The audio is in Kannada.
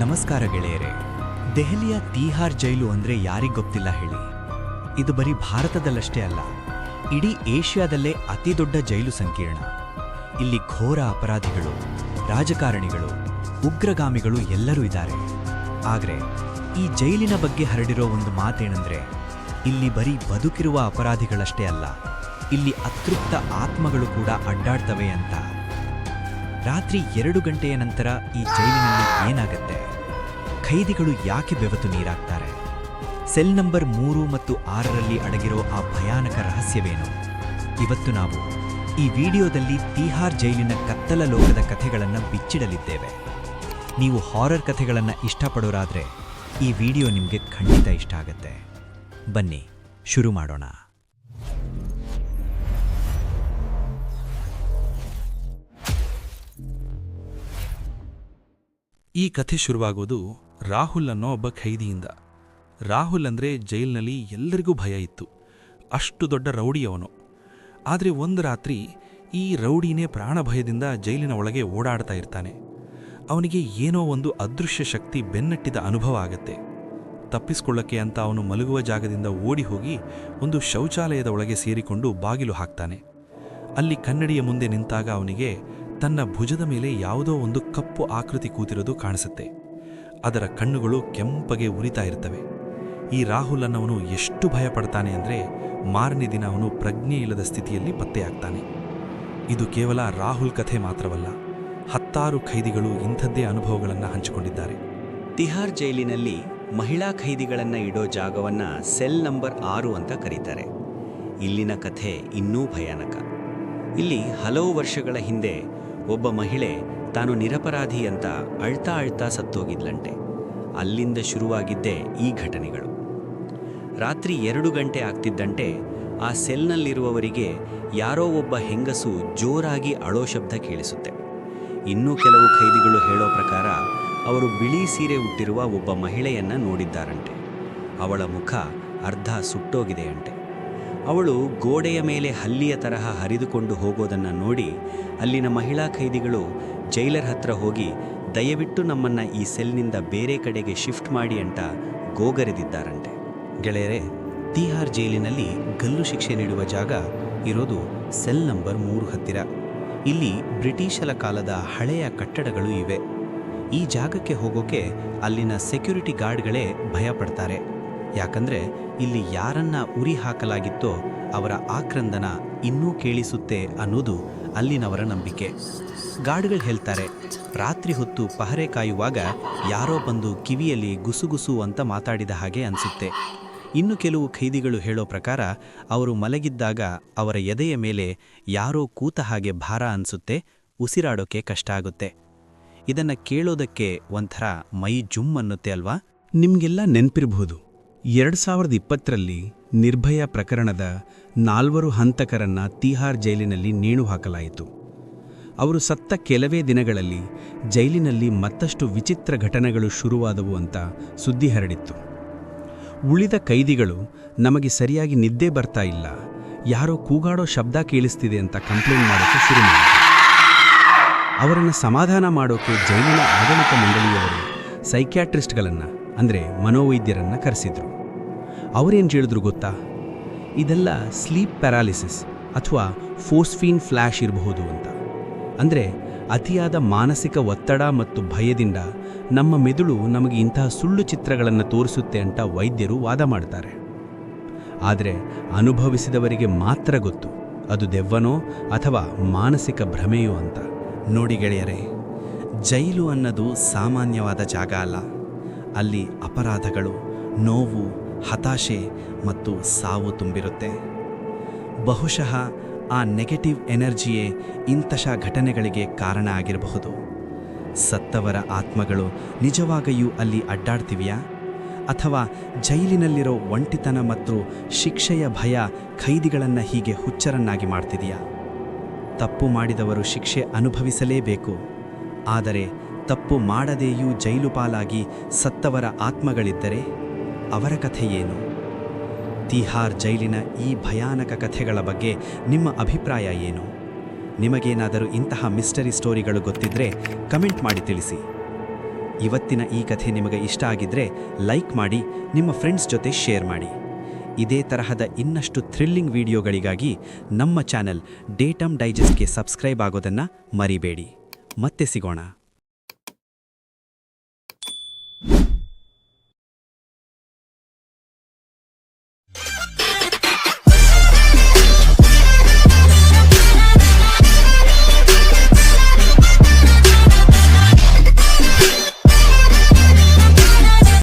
ನಮಸ್ಕಾರ ಗೆಳೆಯರೆ. ದೆಹಲಿಯ ತೀಹಾರ್ ಜೈಲು ಅಂದ್ರೆ ಯಾರಿಗ್ ಗೊತ್ತಿಲ್ಲ ಹೇಳಿ. ಇದು ಬರೀ ಭಾರತದಲ್ಲಷ್ಟೇ ಅಲ್ಲ, ಇಡೀ ಏಷ್ಯಾದಲ್ಲೇ ಅತಿದೊಡ್ಡ ಜೈಲು ಸಂಕೀರ್ಣ. ಇಲ್ಲಿ ಘೋರ ಅಪರಾಧಿಗಳು, ರಾಜಕಾರಣಿಗಳು, ಉಗ್ರಗಾಮಿಗಳು ಎಲ್ಲರೂ ಇದ್ದಾರೆ. ಆದ್ರೆ ಈ ಜೈಲಿನ ಬಗ್ಗೆ ಹರಡಿರೋ ಒಂದು ಮಾತೇನೆಂದ್ರೆ, ಇಲ್ಲಿ ಬರೀ ಬದುಕಿರುವ ಅಪರಾಧಿಗಳಷ್ಟೇ ಅಲ್ಲ, ಇಲ್ಲಿ ಅತೃಪ್ತ ಆತ್ಮಗಳು ಕೂಡ ಅಡ್ಡಾಡ್ತವೆ ಅಂತ. ರಾತ್ರಿ 2 ಗಂಟೆಯ ನಂತರ ಈ ಜೈಲಿನಲ್ಲಿ ಏನಾಗತ್ತೆ? ಖೈದಿಗಳು ಯಾಕೆ ಬೆವತು ನೀರಾಗ್ತಾರೆ? ಸೆಲ್ ನಂಬರ್ 3 ಮತ್ತು 6ರಲ್ಲಿ ಅಡಗಿರೋ ಆ ಭಯಾನಕ ರಹಸ್ಯವೇನು? ಇವತ್ತು ನಾವು ಈ ವಿಡಿಯೋದಲ್ಲಿ ತೀಹಾರ್ ಜೈಲಿನ ಕತ್ತಲ ಲೋಕದ ಕಥೆಗಳನ್ನು ಬಿಚ್ಚಿಡಲಿದ್ದೇವೆ. ನೀವು ಹಾರರ್ ಕಥೆಗಳನ್ನು ಇಷ್ಟಪಡೋರಾದ್ರೆ ಈ ವಿಡಿಯೋ ನಿಮಗೆ ಖಂಡಿತ ಇಷ್ಟ ಆಗತ್ತೆ. ಬನ್ನಿ ಶುರು ಮಾಡೋಣ. ಈ ಕಥೆ ಶುರುವಾಗೋದು ರಾಹುಲ್ ಅನ್ನೋ ಒಬ್ಬ ಖೈದಿಯಿಂದ. ರಾಹುಲ್ ಅಂದರೆ ಜೈಲಿನಲ್ಲಿ ಎಲ್ಲರಿಗೂ ಭಯ ಇತ್ತು. ಅಷ್ಟು ದೊಡ್ಡ ರೌಡಿಯವನು. ಆದರೆ ಒಂದು ರಾತ್ರಿ ಈ ರೌಡಿನೇ ಪ್ರಾಣ ಭಯದಿಂದ ಜೈಲಿನ ಒಳಗೆ ಓಡಾಡ್ತಾ ಇರ್ತಾನೆ. ಅವನಿಗೆ ಏನೋ ಒಂದು ಅದೃಶ್ಯ ಶಕ್ತಿ ಬೆನ್ನಟ್ಟಿದ ಅನುಭವ ಆಗತ್ತೆ. ತಪ್ಪಿಸ್ಕೊಳ್ಳಕ್ಕೆ ಅಂತ ಅವನು ಮಲಗುವ ಜಾಗದಿಂದ ಓಡಿ ಹೋಗಿ ಒಂದು ಶೌಚಾಲಯದ ಒಳಗೆ ಸೇರಿಕೊಂಡು ಬಾಗಿಲು ಹಾಕ್ತಾನೆ. ಅಲ್ಲಿ ಕನ್ನಡಿಯ ಮುಂದೆ ನಿಂತಾಗ ಅವನಿಗೆ ತನ್ನ ಭುಜದ ಮೇಲೆ ಯಾವುದೋ ಒಂದು ಕಪ್ಪು ಆಕೃತಿ ಕೂತಿರೋದು ಕಾಣಿಸುತ್ತೆ. ಅದರ ಕಣ್ಣುಗಳು ಕೆಂಪಗೆ ಉರಿತಾ ಇರ್ತವೆ. ಈ ರಾಹುಲ್ ಅನ್ನವನು ಎಷ್ಟು ಭಯಪಡ್ತಾನೆ ಅಂದರೆ ಮಾರನೇ ದಿನ ಅವನು ಪ್ರಜ್ಞೆ ಇಲ್ಲದ ಸ್ಥಿತಿಯಲ್ಲಿ ಪತ್ತೆಯಾಗ್ತಾನೆ. ಇದು ಕೇವಲ ರಾಹುಲ್ ಕಥೆ ಮಾತ್ರವಲ್ಲ, 10 ಖೈದಿಗಳು ಇಂಥದ್ದೇ ಅನುಭವಗಳನ್ನು ಹಂಚಿಕೊಂಡಿದ್ದಾರೆ. ತಿಹಾರ್ ಜೈಲಿನಲ್ಲಿ ಮಹಿಳಾ ಖೈದಿಗಳನ್ನು ಇಡೋ ಜಾಗವನ್ನ ಸೆಲ್ ನಂಬರ್ 6 ಅಂತ ಕರೀತಾರೆ. ಇಲ್ಲಿನ ಕಥೆ ಇನ್ನೂ ಭಯಾನಕ. ಇಲ್ಲಿ ಹಲವು ವರ್ಷಗಳ ಹಿಂದೆ ಒಬ್ಬ ಮಹಿಳೆ ತಾನು ನಿರಪರಾಧಿ ಅಂತ ಅಳ್ತಾ ಸತ್ತೋಗಿದ್ಲಂತೆ. ಅಲ್ಲಿಂದ ಶುರುವಾಗಿದ್ದೇ ಈ ಘಟನೆಗಳು. ರಾತ್ರಿ 2 ಗಂಟೆ ಆಗ್ತಿದ್ದಂತೆ ಆ ಸೆಲ್ನಲ್ಲಿರುವವರಿಗೆ ಯಾರೋ ಒಬ್ಬ ಹೆಂಗಸು ಜೋರಾಗಿ ಅಳೋ ಶಬ್ದ ಕೇಳಿಸುತ್ತೆ. ಇನ್ನೂ ಕೆಲವು ಖೈದಿಗಳು ಹೇಳೋ ಪ್ರಕಾರ ಅವರು ಬಿಳಿ ಸೀರೆ ಉಟ್ಟಿರುವ ಒಬ್ಬ ಮಹಿಳೆಯನ್ನ ನೋಡಿದ್ದಾರಂತೆ. ಅವಳ ಮುಖ ಅರ್ಧ ಸುಟ್ಟೋಗಿದೆಯಂತೆ. ಅವಳು ಗೋಡೆಯ ಮೇಲೆ ಹಲ್ಲಿಯ ತರಹ ಹರಿದುಕೊಂಡು ಹೋಗೋದನ್ನು ನೋಡಿ ಅಲ್ಲಿನ ಮಹಿಳಾ ಖೈದಿಗಳು ಜೈಲರ್ ಹತ್ರ ಹೋಗಿ ದಯವಿಟ್ಟು ನಮ್ಮನ್ನ ಈ ಸೆಲ್ನಿಂದ ಬೇರೆ ಕಡೆಗೆ ಶಿಫ್ಟ್ ಮಾಡಿ ಅಂತ ಗೋಗರೆದಿದ್ದಾರಂತೆ. ಗೆಳೆಯರೆ, ತೀಹಾರ್ ಜೈಲಿನಲ್ಲಿ ಗಲ್ಲು ಶಿಕ್ಷೆ ನೀಡುವ ಜಾಗ ಇರೋದು ಸೆಲ್ ನಂಬರ್ 3 ಹತ್ತಿರ. ಇಲ್ಲಿ ಬ್ರಿಟಿಷರ ಕಾಲದ ಹಳೆಯ ಕಟ್ಟಡಗಳು ಇವೆ. ಈ ಜಾಗಕ್ಕೆ ಹೋಗೋಕೆ ಅಲ್ಲಿನ ಸೆಕ್ಯೂರಿಟಿ ಗಾರ್ಡ್ಗಳೇ ಭಯ ಪಡ್ತಾರೆ. ಯಾಕಂದ್ರೆ ಇಲ್ಲಿ ಯಾರನ್ನ ಉರಿ ಹಾಕಲಾಗಿತ್ತೋ ಅವರ ಆಕ್ರಂದನ ಇನ್ನೂ ಕೇಳಿಸುತ್ತೆ ಅನ್ನೋದು ಅಲ್ಲಿನವರ ನಂಬಿಕೆ. ಗಾರ್ಡ್ಗಳು ಹೇಳ್ತಾರೆ, ರಾತ್ರಿ ಹೊತ್ತು ಪಹರೆ ಕಾಯುವಾಗ ಯಾರೋ ಬಂದು ಕಿವಿಯಲ್ಲಿ ಗುಸುಗುಸು ಅಂತ ಮಾತಾಡಿದ ಹಾಗೆ ಅನಿಸುತ್ತೆ. ಇನ್ನು ಕೆಲವು ಖೈದಿಗಳು ಹೇಳೋ ಪ್ರಕಾರ ಅವರು ಮಲಗಿದ್ದಾಗ ಅವರ ಎದೆಯ ಮೇಲೆ ಯಾರೋ ಕೂತ ಹಾಗೆ ಭಾರ ಅನಿಸುತ್ತೆ, ಉಸಿರಾಡೋಕೆ ಕಷ್ಟ ಆಗುತ್ತೆ. ಇದನ್ನು ಕೇಳೋದಕ್ಕೆ ಒಂಥರ ಮೈ ಜುಮ್ ಅನ್ನುತ್ತೆ ಅಲ್ವಾ? ನಿಮಗೆಲ್ಲ ನೆನಪಿರಬಹುದು, 2020ರಲ್ಲಿ ನಿರ್ಭಯ ಪ್ರಕರಣದ 4 ಹಂತಕರನ್ನ ತೀಹಾರ್ ಜೈಲಿನಲ್ಲಿ ನೇಣು ಹಾಕಲಾಯಿತು. ಅವರು ಸತ್ತ ಕೆಲವೇ ದಿನಗಳಲ್ಲಿ ಜೈಲಿನಲ್ಲಿ ಮತ್ತಷ್ಟು ವಿಚಿತ್ರ ಘಟನೆಗಳು ಶುರುವಾದವು ಅಂತ ಸುದ್ದಿ ಹರಡಿತ್ತು. ಉಳಿದ ಖೈದಿಗಳು ನಮಗೆ ಸರಿಯಾಗಿ ನಿದ್ದೆ ಬರ್ತಾ ಇಲ್ಲ, ಯಾರೋ ಕೂಗಾಡೋ ಶಬ್ದ ಕೇಳಿಸ್ತಿದೆ ಅಂತ ಕಂಪ್ಲೇಂಟ್ ಮಾಡೋಕ್ಕೆ ಶುರು ಮಾಡಿದರು. ಅವರನ್ನು ಸಮಾಧಾನ ಮಾಡೋಕೆ ಜೈಲಿನ ಆಡಳಿತ ಮಂಡಳಿಯವರು ಸೈಕ್ಯಾಟ್ರಿಸ್ಟ್ಗಳನ್ನು ಅಂದರೆ ಮನೋವೈದ್ಯರನ್ನು ಕರೆಸಿದ್ರು. ಅವರೇನು ಹೇಳಿದ್ರು ಗೊತ್ತಾ? ಇದೆಲ್ಲ ಸ್ಲೀಪ್ ಪ್ಯಾರಾಲಿಸಿಸ್ ಅಥವಾ ಫೋಸ್ಫೀನ್ ಫ್ಲ್ಯಾಶ್ ಇರಬಹುದು ಅಂತ. ಅಂದರೆ ಅತಿಯಾದ ಮಾನಸಿಕ ಒತ್ತಡ ಮತ್ತು ಭಯದಿಂದ ನಮ್ಮ ಮೆದುಳು ನಮಗೆ ಇಂತಹ ಸುಳ್ಳು ಚಿತ್ರಗಳನ್ನು ತೋರಿಸುತ್ತೆ ಅಂತ ವೈದ್ಯರು ವಾದ ಮಾಡ್ತಾರೆ. ಆದರೆ ಅನುಭವಿಸಿದವರಿಗೆ ಮಾತ್ರ ಗೊತ್ತು ಅದು ದೆವ್ವನೋ ಅಥವಾ ಮಾನಸಿಕ ಭ್ರಮೆಯೋ ಅಂತ. ನೋಡಿ ಗೆಳೆಯರೇ, ಜೈಲು ಅನ್ನೋದು ಸಾಮಾನ್ಯವಾದ ಜಾಗ ಅಲ್ಲ. ಅಲ್ಲಿ ಅಪರಾಧಗಳು, ನೋವು, ಹತಾಶೆ ಮತ್ತು ಸಾವು ತುಂಬಿರುತ್ತೆ. ಬಹುಶಃ ಆ ನೆಗೆಟಿವ್ ಎನರ್ಜಿಯೇ ಇಂತಹ ಘಟನೆಗಳಿಗೆ ಕಾರಣ ಆಗಿರಬಹುದು. ಸತ್ತವರ ಆತ್ಮಗಳು ನಿಜವಾಗಿಯೂ ಅಲ್ಲಿ ಅಡ್ಡಾಡ್ತಿವೆಯಾ? ಅಥವಾ ಜೈಲಿನಲ್ಲಿರೋ ಒಂಟಿತನ ಮತ್ತು ಶಿಕ್ಷೆಯ ಭಯ ಖೈದಿಗಳನ್ನು ಹೀಗೆ ಹುಚ್ಚರನ್ನಾಗಿ ಮಾಡ್ತಿದೆಯಾ? ತಪ್ಪು ಮಾಡಿದವರು ಶಿಕ್ಷೆ ಅನುಭವಿಸಲೇಬೇಕು. ಆದರೆ ತಪ್ಪು ಮಾಡದೆಯೂ ಜೈಲು ಪಾಲಾಗಿ ಸತ್ತವರ ಆತ್ಮಗಳಿದ್ದರೆ ಅವರ ಕಥೆ ಏನು? ತೀಹಾರ್ ಜೈಲಿನ ಈ ಭಯಾನಕ ಕಥೆಗಳ ಬಗ್ಗೆ ನಿಮ್ಮ ಅಭಿಪ್ರಾಯ ಏನು? ನಿಮಗೇನಾದರೂ ಇಂತಹ ಮಿಸ್ಟರಿ ಸ್ಟೋರಿಗಳು ಗೊತ್ತಿದ್ರೆ ಕಮೆಂಟ್ ಮಾಡಿ ತಿಳಿಸಿ. ಇವತ್ತಿನ ಈ ಕಥೆ ನಿಮಗೆ ಇಷ್ಟ ಆಗಿದ್ರೆ ಲೈಕ್ ಮಾಡಿ, ನಿಮ್ಮ ಫ್ರೆಂಡ್ಸ್ ಜೊತೆ ಶೇರ್ ಮಾಡಿ. ಇದೇ ತರಹದ ಇನ್ನಷ್ಟು ಥ್ರಿಲ್ಲಿಂಗ್ ವಿಡಿಯೋಗಳಿಗಾಗಿ ನಮ್ಮ ಚಾನೆಲ್ ಡೇಟಮ್ ಡೈಜೆಸ್ಟ್ಗೆ ಸಬ್ಸ್ಕ್ರೈಬ್ ಆಗೋದನ್ನು ಮರಿಬೇಡಿ. ಮತ್ತೆ ಸಿಗೋಣ.